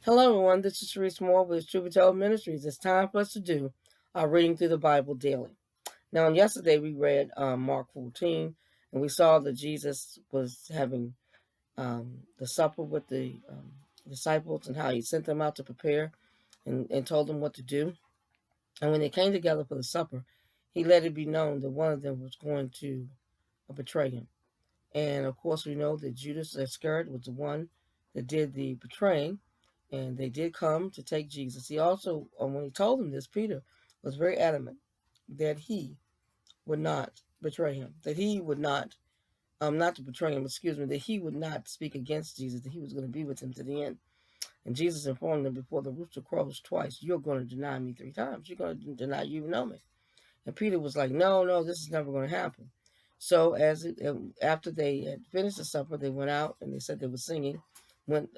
Hello, everyone. This is Sharice Moore with HTBT Ministries. It's time for us to do our reading through the Bible daily. Now, yesterday we read Mark 14, and we saw that Jesus was having the supper with the disciples and how he sent them out to prepare and told them what to do. And when they came together for the supper, he let it be known that one of them was going to betray him. And of course, we know that Judas Iscariot was the one that did the betraying, and they did come to take Jesus. He also, when he told them this, Peter was very adamant that he would not betray him, that he would not, not to betray him, excuse me, that he would not speak against Jesus, that he was going to be with him to the end. And Jesus informed them, before the rooster crows twice, you're going to deny me 3 times. You're going to deny you know me. And Peter was like, no, this is never going to happen. So after they had finished the supper, they went out and they said they were singing, went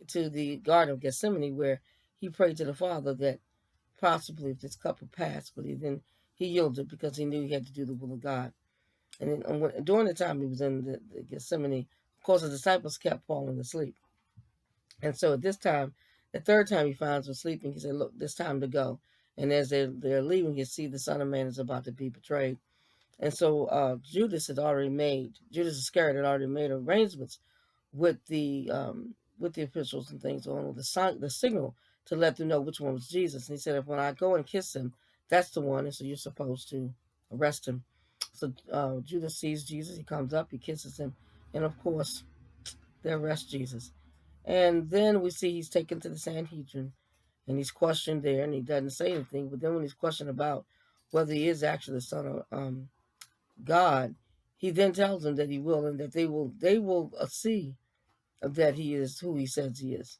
to the Garden of Gethsemane, where he prayed to the Father that possibly if this cup would pass, but he yielded because he knew he had to do the will of God. And then during the time he was in the Gethsemane, of course, the disciples kept falling asleep. And so at this time, the third time he finds them sleeping, he said, look, it's time to go. And as they're leaving, you see the Son of Man is about to be betrayed. And so Judas Iscariot had already made arrangements with the officials and things on the signal to let them know which one was Jesus. And he said, if when I go and kiss him, that's the one. And so you're supposed to arrest him. So Judas sees Jesus. He comes up, he kisses him. And of course, they arrest Jesus. And then we see he's taken to the Sanhedrin and he's questioned there, and he doesn't say anything. But then when he's questioned about whether he is actually the son of God, he then tells them that he will, and that they will see that he is who he says he is.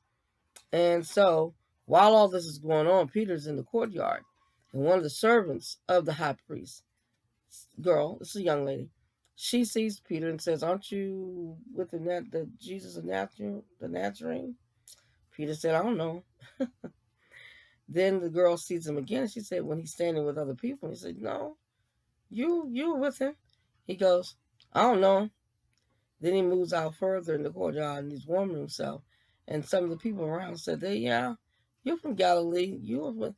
And so while all this is going on, Peter's in the courtyard, and one of the servants of the high priest, this is a young lady, she sees Peter and says, aren't you with the Jesus of the Nazarene? Peter said, I don't know. Then the girl sees him again, and she said, when he's standing with other people, he said, no, you were with him. He goes, I don't know. Then he moves out further in the courtyard and he's warming himself. And some of the people around said, yeah, you're from Galilee. You were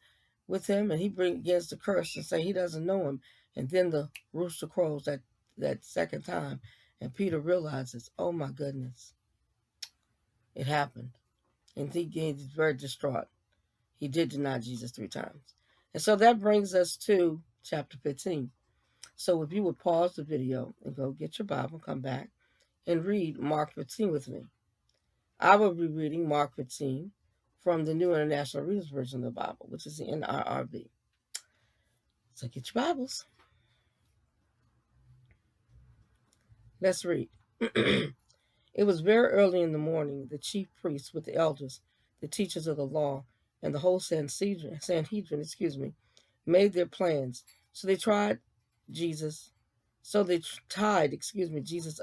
with him. And he begins to curse and say he doesn't know him. And then the rooster crows that second time. And Peter realizes, oh my goodness, it happened. And he's very distraught. He did deny Jesus 3 times. And so that brings us to chapter 15. So if you would pause the video and go get your Bible, come back, and read Mark 15 with me. I will be reading Mark 15 from the New International Reader's Version of the Bible, which is the NIRV. So get your Bibles. Let's read. It was very early in the morning. The chief priests with the elders, the teachers of the law, and the whole Sanhedrin, made their plans. So they tied Jesus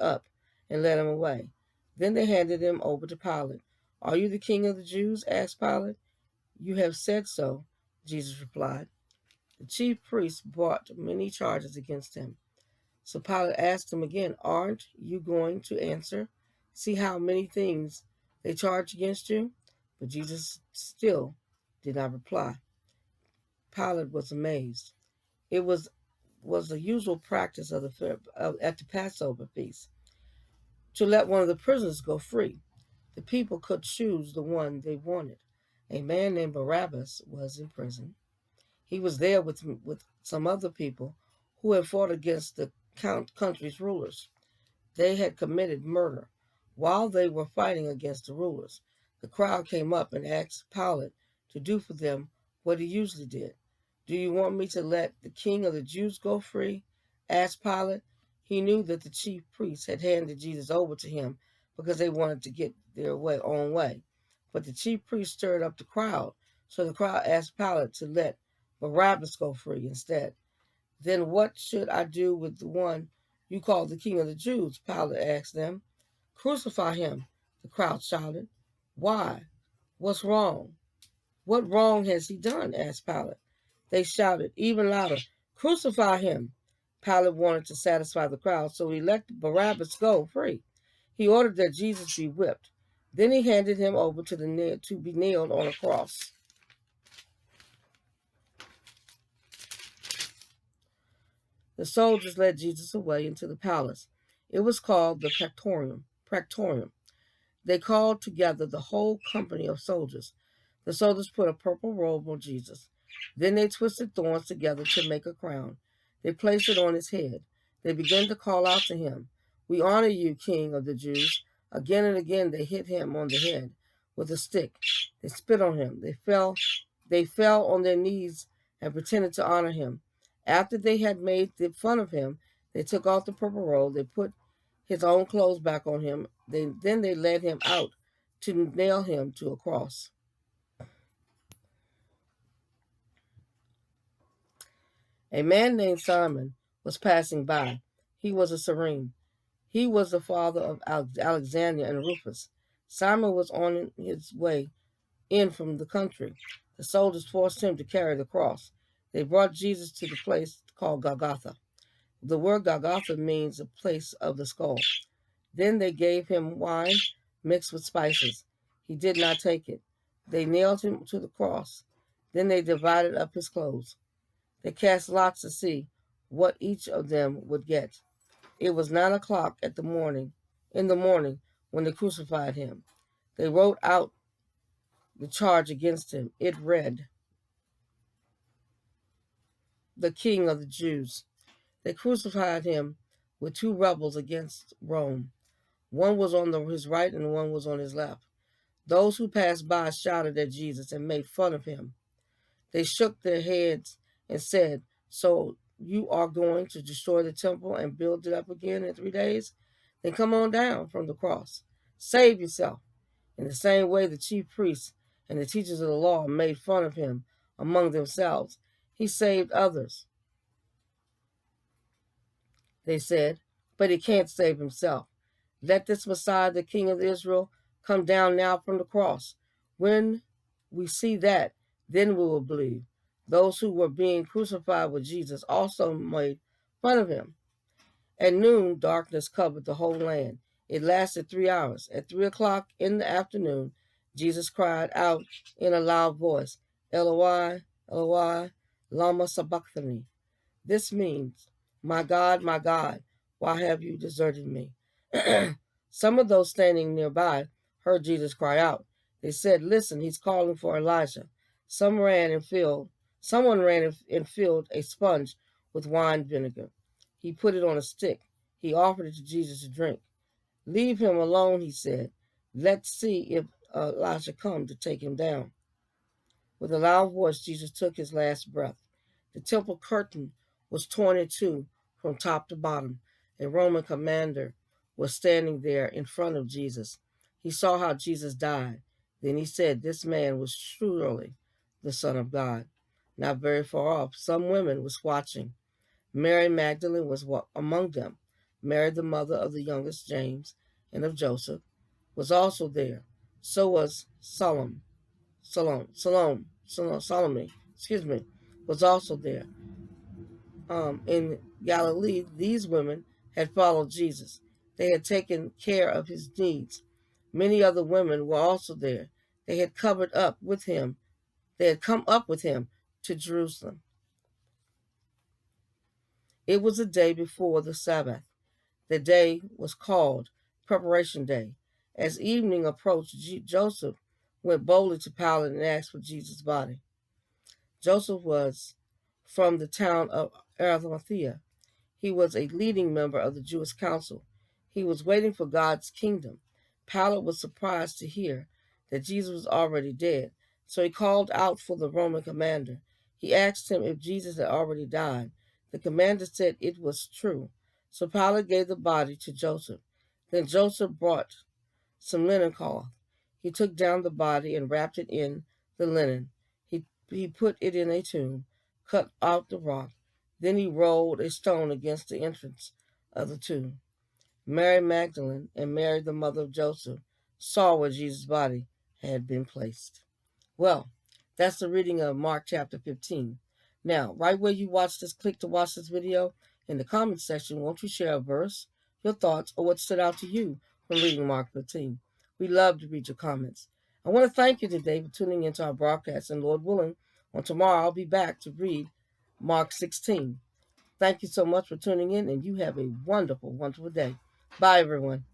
up and led him away. Then they handed him over to Pilate. Are you the king of the Jews? Asked Pilate. You have said so, Jesus replied. The chief priests brought many charges against him. So Pilate asked him again, aren't you going to answer? See how many things they charge against you? But Jesus still did not reply. Pilate was amazed. It was the usual practice at the Passover feast to let one of the prisoners go free. The people could choose the one they wanted. A man named Barabbas was in prison. He was there with some other people who had fought against the country's rulers. They had committed murder. While they were fighting against the rulers, the crowd came up and asked Pilate to do for them what he usually did. Do you want me to let the king of the Jews go free? Asked Pilate. He knew that the chief priests had handed Jesus over to him because they wanted to get their own way. But the chief priests stirred up the crowd, so the crowd asked Pilate to let Barabbas go free instead. Then what should I do with the one you call the king of the Jews? Pilate asked them. Crucify him, the crowd shouted. Why? What's wrong? What wrong has he done? Asked Pilate. They shouted even louder, crucify him. Pilate wanted to satisfy the crowd, so he let Barabbas go free. He ordered that Jesus be whipped. Then he handed him over to be nailed on a cross. The soldiers led Jesus away into the palace. It was called the Praetorium. They called together the whole company of soldiers. The soldiers put a purple robe on Jesus. Then they twisted thorns together to make a crown. They placed it on his head. They began to call out to him, "We honor you, King of the Jews." Again and again they hit him on the head with a stick. They spit on him. They fell on their knees and pretended to honor him. After they had made fun of him, they took off the purple robe. They put his own clothes back on him. Then they led him out to nail him to a cross. A man named Simon was passing by. He was a Cyrene. He was the father of Alexander and Rufus. Simon was on his way in from the country. The soldiers forced him to carry the cross. They brought Jesus to the place called Golgotha. The word Golgotha means the place of the skull. Then they gave him wine mixed with spices. He did not take it. They nailed him to the cross. Then they divided up his clothes. They cast lots to see what each of them would get. It was 9 o'clock in the morning when they crucified him. They wrote out the charge against him. It read, "The King of the Jews." They crucified him with two rebels against Rome. One was on his right and one was on his left. Those who passed by shouted at Jesus and made fun of him. They shook their heads and said, "So you are going to destroy the temple and build it up again in 3 days? Then come on down from the cross. Save yourself." In the same way, the chief priests and the teachers of the law made fun of him among themselves. "He saved others," they said, "but he can't save himself. Let this Messiah, the King of Israel, come down now from the cross. When we see that, then we will believe." Those who were being crucified with Jesus also made fun of him. At noon, darkness covered the whole land. It lasted 3 hours. At 3 o'clock in the afternoon, Jesus cried out in a loud voice, "Eloi, Eloi, lama sabachthani." This means, my God, why have you deserted me?" Some of those standing nearby heard Jesus cry out. They said, "Listen, he's calling for Elijah." Someone ran and filled a sponge with wine vinegar. He put it on a stick. He offered it to Jesus to drink. "Leave him alone," he said. "Let's see if Elijah comes to take him down." With a loud voice, Jesus took his last breath. The temple curtain was torn in two from top to bottom. A Roman commander was standing there in front of Jesus. He saw how Jesus died. Then he said, "This man was surely the Son of God." Not very far off, some women was watching. Mary Magdalene was among them. Mary, the mother of the youngest James and of Joseph, was also there. So was Salome, was also there. In Galilee, these women had followed Jesus. They had taken care of his needs. Many other women were also there. They had come up with him to Jerusalem. It was the day before the Sabbath. The day was called Preparation Day. As evening approached, Joseph went boldly to Pilate and asked for Jesus' body. Joseph was from the town of Arimathea. He was a leading member of the Jewish council. He was waiting for God's kingdom. Pilate was surprised to hear that Jesus was already dead, so he called out for the Roman commander. He asked him if Jesus had already died. The commander said it was true. So Pilate gave the body to Joseph. Then Joseph brought some linen cloth. He took down the body and wrapped it in the linen. He put it in a tomb, cut out the rock. Then he rolled a stone against the entrance of the tomb. Mary Magdalene and Mary, the mother of Joseph, saw where Jesus' body had been placed. Well, that's the reading of Mark chapter 15. Now, right where you watch this, click to watch this video. In the comment section, won't you share a verse, your thoughts, or what stood out to you from reading Mark 15? We love to read your comments. I want to thank you today for tuning into our broadcast, and Lord willing, on tomorrow I'll be back to read Mark 16. Thank you so much for tuning in, and you have a wonderful, wonderful day. Bye, everyone.